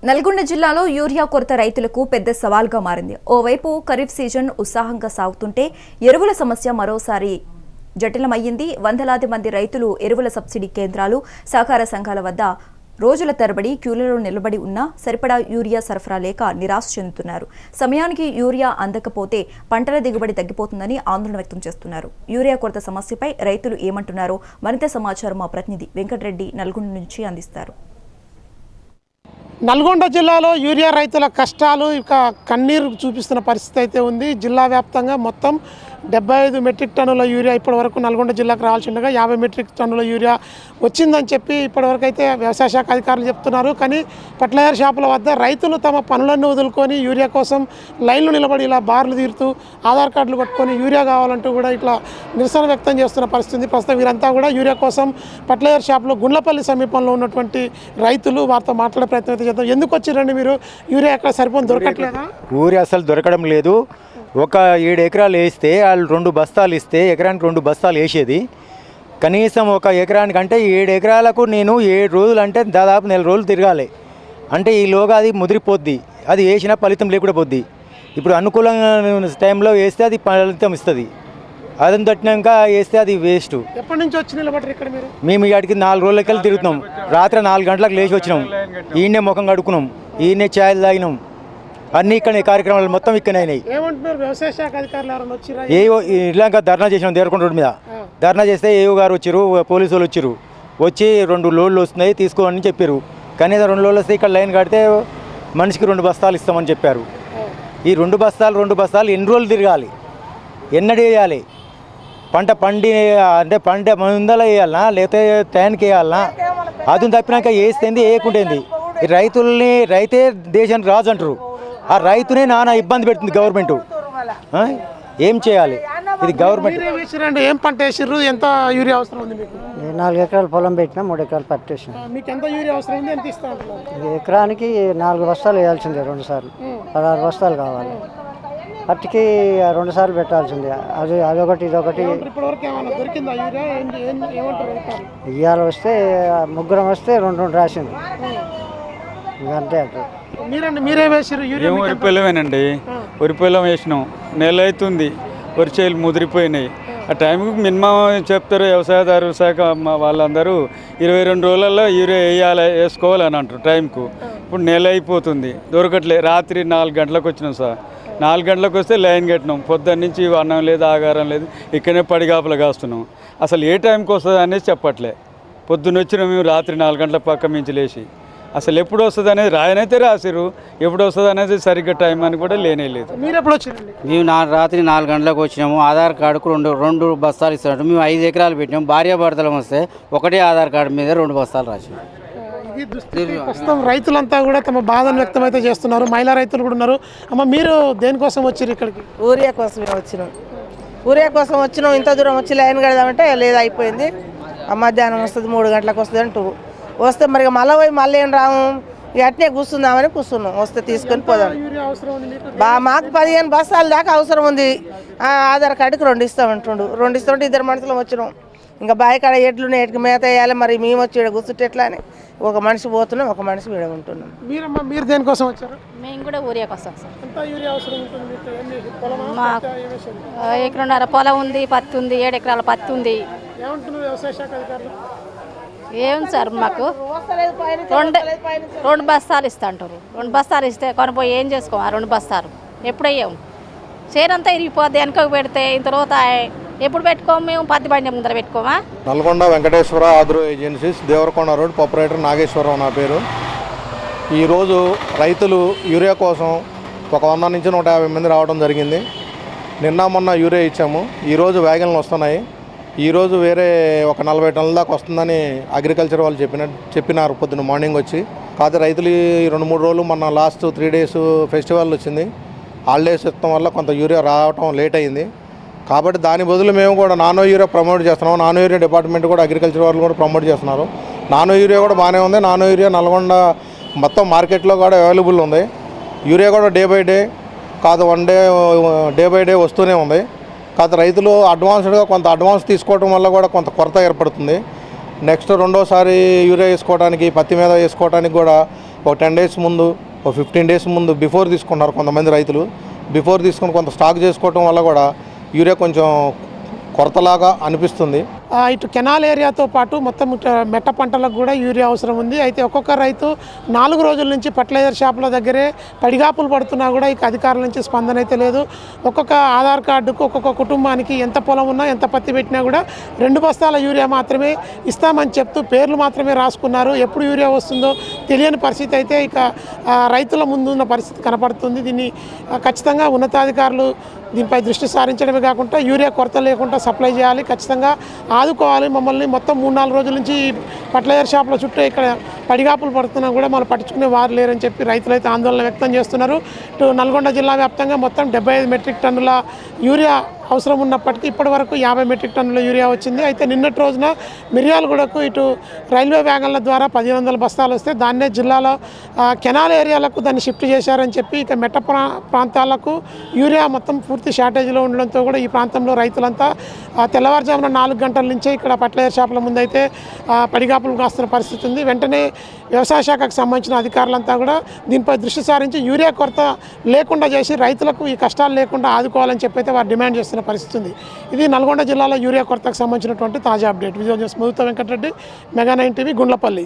నల్గొండ జిల్లాలో యూరియా కొరత రైతులకు పెద్ద సవాల్గా మారింది. ఓవైపు ఖరీఫ్ సీజన్ ఉత్సాహంగా సాగుతుంటే ఎరువుల సమస్య మరోసారి జటిలమయ్యింది. వందలాది మంది రైతులు ఎరువుల సబ్సిడీ కేంద్రాలు, సహకార సంఘాల వద్ద రోజుల తరబడి క్యూలలో నిలబడి ఉన్నా సరిపడా యూరియా సరఫరా లేక నిరాశ చెందుతున్నారు. సమయానికి యూరియా అందకపోతే పంటల దిగుబడి తగ్గిపోతుందని ఆందోళన వ్యక్తం చేస్తున్నారు. యూరియా కొరత సమస్యపై రైతులు ఏమంటున్నారో మరింత సమాచారం మా ప్రతినిధి వెంకటరెడ్డి నల్గొండ నుంచి అందిస్తారు. నల్గొండ జిల్లాలో యూరియా రైతుల కష్టాలు ఇక కన్నీరు చూపిస్తున్న పరిస్థితి అయితే ఉంది. జిల్లా వ్యాప్తంగా మొత్తం 75 మెట్రిక్ టన్నుల యూరియా ఇప్పటివరకు నల్గొండ జిల్లాకు రావాల్సి ఉండగా 50 మెట్రిక్ టన్నుల యూరియా వచ్చిందని చెప్పి ఇప్పటివరకు అయితే వ్యవసాయ శాఖ అధికారులు చెప్తున్నారు. కానీ ఫర్టిలైజర్ షాపుల వద్ద రైతులు తమ పనులన్నీ వదులుకొని యూరియా కోసం లైన్లు నిలబడి ఇలా బార్లు తీరుతూ ఆధార్ కార్డులు పట్టుకొని యూరియా కావాలంటూ కూడా ఇట్లా నిరసన వ్యక్తం చేస్తున్న పరిస్థితి. ప్రస్తుతం వీరంతా కూడా యూరియా కోసం ఫర్టిలైజర్ షాపులో గుండ్లపల్లి సమీపంలో ఉన్నటువంటి రైతులు వారితో మాట్లాడే ప్రయత్నం అయితే చేద్దాం. ఎందుకు వచ్చిరండి మీరు? యూరియా ఎక్కడ సరిపోని దొరకట్లేదా? యూరియా అసలు దొరకడం లేదు. ఒక 7 ఎకరాలు వేస్తే వాళ్ళు 2 బస్తాలు ఇస్తే ఎకరానికి 2 బస్తాలు వేసేది. కనీసం ఒక ఎకరానికి అంటే 7 ఎకరాలకు నేను 7 రోజులు అంటే దాదాపు 4 రోజులు తిరగాలి. అంటే ఈలోగా అది ముదిరిపోద్ది, అది వేసినా ఫలితం లేకుండా పోద్ది. ఇప్పుడు అనుకూలంగా టైంలో వేస్తే అది ఫలితం ఇస్తుంది, అదని తట్టినాక వేస్తే అది వేస్ట్. ఎప్పటి నుంచి వచ్చి నిలబడ్డారు ఇక్కడ మీరు? మేము ఇక్కడికి 4 రోజులకెళ్ళి తిరుగుతున్నాం. రాత్రి 4 గంటలకు లేచి వచ్చినాం. ఈయనే ముఖం కడుక్కున్నాం, ఈయనే ఛాయలు తాగినాం. అన్నీ ఇక్కడ కార్యక్రమాలు మొత్తం ఇక్కడ అయినాయి. ఏమంటున్నారు వ్యవసాయ శాఖ అధికారులు? ఎవరైనా వచ్చిరా? ఏవో ఇలాగా ధర్నా చేసినాం దేవరకొండ రోడ్డు మీద. ధర్నా చేస్తే ఏవో గారు వచ్చారు, పోలీసు వాళ్ళు వచ్చారు. వచ్చి 2 లోడ్లు వస్తున్నాయి తీసుకోమని చెప్పారు. కనీసం 2 లోడ్లు వస్తే ఇక్కడ లైన్ కడితే మనిషికి 2 బస్తాలు ఇస్తామని చెప్పారు. ఈ 2 బస్తాలు ఎన్ని రోజులు తిరగాలి, ఎన్నడూ వేయాలి? పంట అంటే పంట ముందల వేయాలనా లేకపోతే టైంకి వేయాలనా? అది తప్పినాక వేస్తేంది వేయకుంటేంది. ఈ రైతే దేశానికి రాజు అంటారు. ఆ రైతునే నానా ఇబ్బంది పెడుతుంది గవర్నమెంట్. ఏం చేయాలి? ఇది గవర్నమెంట్. ఏం పంట వేసిర్రు? ఎంత యూరియా అవసరం ఉంది మీకు? 4 ఎకరాలు పొలం పెట్టినా 3 ఎకరాలు పట్టేసిన. మీకు ఎంత యూరియా అవసరం ఉంది? ఎంత ఇస్తా అంటున్నారు? ఎకరానికి 4 బస్తాలు వేయాల్సిందే, 2 సార్లు 16 బస్తాలు కావాలి. పట్టుకి 2 సార్లు పెట్టాల్సిందే. అదొకటి ఇదొకటి. ఇవాళ వస్తే 3 వస్తే 2 రాసింది. అంతే అంటారు. వరిపొలమేనండి, వరిపొలం వేసినాం. నెల అవుతుంది, వరి చేలు ముదిరిపోయినాయి. ఆ టైంకి మినిమం చెప్తారు వ్యవసాయదారు శాఖ వాళ్ళందరూ 22 రోజులలో యూరియా వేసుకోవాలని అంటారు టైంకు. ఇప్పుడు నెల అయిపోతుంది, దొరకట్లేదు. రాత్రి 4 గంటలకు వచ్చినాం సార్. 4 గంటలకు వస్తే లైన్ కట్టినాం. పొద్దున్న నుంచి అన్నం లేదు, ఆగారం లేదు, ఇక్కడనే పడిగాపులు కాస్తున్నాం. అసలు ఏ టైంకి వస్తుంది అనేది చెప్పట్లే. పొద్దున్న వచ్చినాం మేము, రాత్రి 4 గంటల పక్క మించి లేచి. అసలు ఎప్పుడు వస్తుంది అనేది రాయనైతే రాసిరు, ఎప్పుడు వస్తుంది అనేది సరిగ్గా టైం అని కూడా లేనే లేదు. మీరు ఎప్పుడు వచ్చారండి? మేము రాత్రి 4 గంటలకు వచ్చినాము. ఆధార్ కార్డుకు 2 బస్తాలు ఇస్తున్నట్టు మేము 5 ఎకరాలు పెట్టినాము. భార్యాభర్తలు వస్తే ఒకటే ఆధార్ కార్డు మీద 2 బస్తాలు రాసినాం. ప్రస్తుతం రైతులంతా కూడా తమ బాధను వ్యక్తం అయితే చేస్తున్నారు. మహిళా రైతులు కూడా ఉన్నారు. అమ్మ, మీరు దేనికోసం వచ్చారు ఇక్కడికి? యూరియా కోసమే వచ్చినాం. యూరియా కోసం వచ్చినాం. ఇంత దూరం వచ్చి లైన్ కడదామంటే లేదు, అయిపోయింది. మధ్యాహ్నం వస్తుంది, 3 గంటలకు వస్తుంది అంటూ వస్తే మరి మళ్ళీ మళ్ళీ ఏం రాము, ఇక అట్నే కూర్చుందామని కూర్చున్నాం. వస్తే తీసుకొని పోదాం. మాకు 15 బస్తాల దాకా అవసరం ఉంది. ఆధార్ కార్డుకి 2 ఇస్తామంటుండు. 2 ఇస్తామంటే 2 మనుషులు వచ్చినాం. ఇంకా బావి కాడ ఎడ్లు ఎటుకు మేత వేయాలి. మరి మేము వచ్చి ఇక్కడ కూర్చుంటే ఎట్లా అని ఒక మనిషి పోతున్నాం, ఒక మనిషి వీడ ఉంటున్నాం. మీరు దేనికోసం వచ్చారు? మేము కూడా యూరియా కోసం సార్. మాకు 1.5 ఎకరాల పొలం ఉంది, పత్తి ఉంది, 7 ఎకరాల పత్తి ఉంది. ఏం సార్ మాకు 2 బస్తాలు ఇస్తా అంటారు. 2 బస్తాలు ఇస్తే కొనిపోయి ఏం చేసుకో? 2 బస్తాలు ఎప్పుడు అయ్యాము? చేనంతా ఇరిగిపోద్ది. వెనకకు పెడితే ఇంత రోజు ఎప్పుడు పెట్టుకోము? మేము పత్తి బండి ముందర పెట్టుకోమా? Nalgonda Venkateswara agro agencies, Devarakonda road, proprietor Nageswara Rao నా పేరు. ఈరోజు రైతులు యూరియా కోసం ఒక 100 నుంచి 150 మంది రావడం జరిగింది. నిన్న మొన్న యూరియా ఇచ్చాము. ఈరోజు వ్యాగన్లు వస్తున్నాయి. ఈరోజు వేరే ఒక 40 టన్నుల దాకా వస్తుందని అగ్రికల్చర్ వాళ్ళు చెప్పినారు పొద్దున్న మార్నింగ్ వచ్చి. కాకపోతే రైతులు 2-3 రోజులు మొన్న లాస్ట్ 3 డేస్ ఫెస్టివల్ వచ్చింది, హాలిడేస్ ఇవ్వడం వల్ల కొంత యూరియా రావటం లేట్ అయింది. కాబట్టి దాని బదులు మేము కూడా నానో యూరియా ప్రమోట్ చేస్తున్నాం. నానో యూరియా డిపార్ట్మెంట్ కూడా అగ్రికల్చర్ వాళ్ళు కూడా ప్రమోట్ చేస్తున్నారు. నానో యూరియా కూడా బాగానే ఉంది. నానో యూరియా నల్గొండ మొత్తం మార్కెట్లో కూడా అవైలబుల్ ఉంది. యూరియా కూడా డే బై డే కాదు, 1 డే బై డే వస్తూనే ఉంది. కాదు రైతులు అడ్వాన్స్డ్గా కొంత అడ్వాన్స్ తీసుకోవడం వల్ల కూడా కొంత కొరత ఏర్పడుతుంది. నెక్స్ట్ రెండోసారి యూరియా వేసుకోవడానికి, పత్తి మీద వేసుకోవడానికి కూడా ఒక 10 డేస్ ముందు, ఒక 15 డేస్ ముందు బిఫోర్ తీసుకున్నారు కొంతమంది రైతులు. బిఫోర్ తీసుకుని కొంత స్టాక్ చేసుకోవటం వల్ల కూడా యూరియా కొంచెం కొరతలాగా అనిపిస్తుంది. ఇటు కెనాల్ ఏరియాతో పాటు మొత్తం మెట్ట పంటలకు కూడా యూరియా అవసరం ఉంది. అయితే ఒక్కొక్క రైతు 4 రోజుల నుంచి ఫర్టిలైజర్ షాపుల దగ్గరే పడిగాపులు పడుతున్నా కూడా ఇక అధికారుల నుంచి స్పందన అయితే లేదు. ఒక్కొక్క ఆధార్ కార్డుకు ఒక్కొక్క కుటుంబానికి ఎంత పొలం ఉన్నా ఎంత పత్తి పెట్టినా కూడా 2 బస్తాల యూరియా మాత్రమే ఇస్తామని చెప్తూ పేర్లు మాత్రమే రాసుకున్నారు. ఎప్పుడు యూరియా వస్తుందో తెలియని పరిస్థితి అయితే ఇక రైతుల ముందున్న పరిస్థితి కనపడుతుంది. దీన్ని ఖచ్చితంగా ఉన్నతాధికారులు దీనిపై దృష్టి సారించడమే కాకుండా యూరియా కొరత లేకుండా సప్లై చేయాలి, ఖచ్చితంగా ఆదుకోవాలి మమ్మల్ని. మొత్తం 3-4 రోజుల నుంచి ఫర్టిలైజర్ షాపుల చుట్టూ ఇక్కడ పడిగాపులు పడుతున్నా కూడా మనం పట్టించుకునే వారు లేరని చెప్పి రైతులు అయితే ఆందోళన వ్యక్తం చేస్తున్నారు. ఇటు నల్గొండ జిల్లా వ్యాప్తంగా మొత్తం 75 మెట్రిక్ టన్నుల యూరియా అవసరం ఉన్నప్పటికీ ఇప్పటి వరకు 50 మెట్రిక్ టన్నుల యూరియా వచ్చింది. అయితే నిన్నటి రోజున మిర్యాలగూడకు ఇటు రైల్వే వ్యాగన్ల ద్వారా 1500 బస్తాలు వస్తే దాన్నే జిల్లాలో కెనాల్ ఏరియాలకు దాన్ని షిఫ్ట్ చేశారని చెప్పి ఇక మెట్ట ప్రాంతాలకు యూరియా మొత్తం పూర్తి షార్టేజ్లో ఉండడంతో కూడా ఈ ప్రాంతంలో రైతులంతా తెల్లవారుజామున 4 గంటల నుంచే ఇక్కడ ఫర్టిలైజర్ షాపుల ముందైతే పడిగాపులు కాస్తున్న పరిస్థితి ఉంది. వెంటనే వ్యవసాయ శాఖకు సంబంధించిన అధికారులంతా కూడా దీనిపై దృష్టి సారించి యూరియా కొరత లేకుండా చేసి రైతులకు ఈ కష్టాలు లేకుండా ఆదుకోవాలని చెప్పి అయితే వారు డిమాండ్ చేస్తున్న పరిస్థితి ఉంది. ఇది నల్గొండ జిల్లాలో యూరియా కొరతకు సంబంధించినటువంటి తాజా update. Vijayawada news Mudita Venkata Reddy, mega 9 TV, Gundlapalli.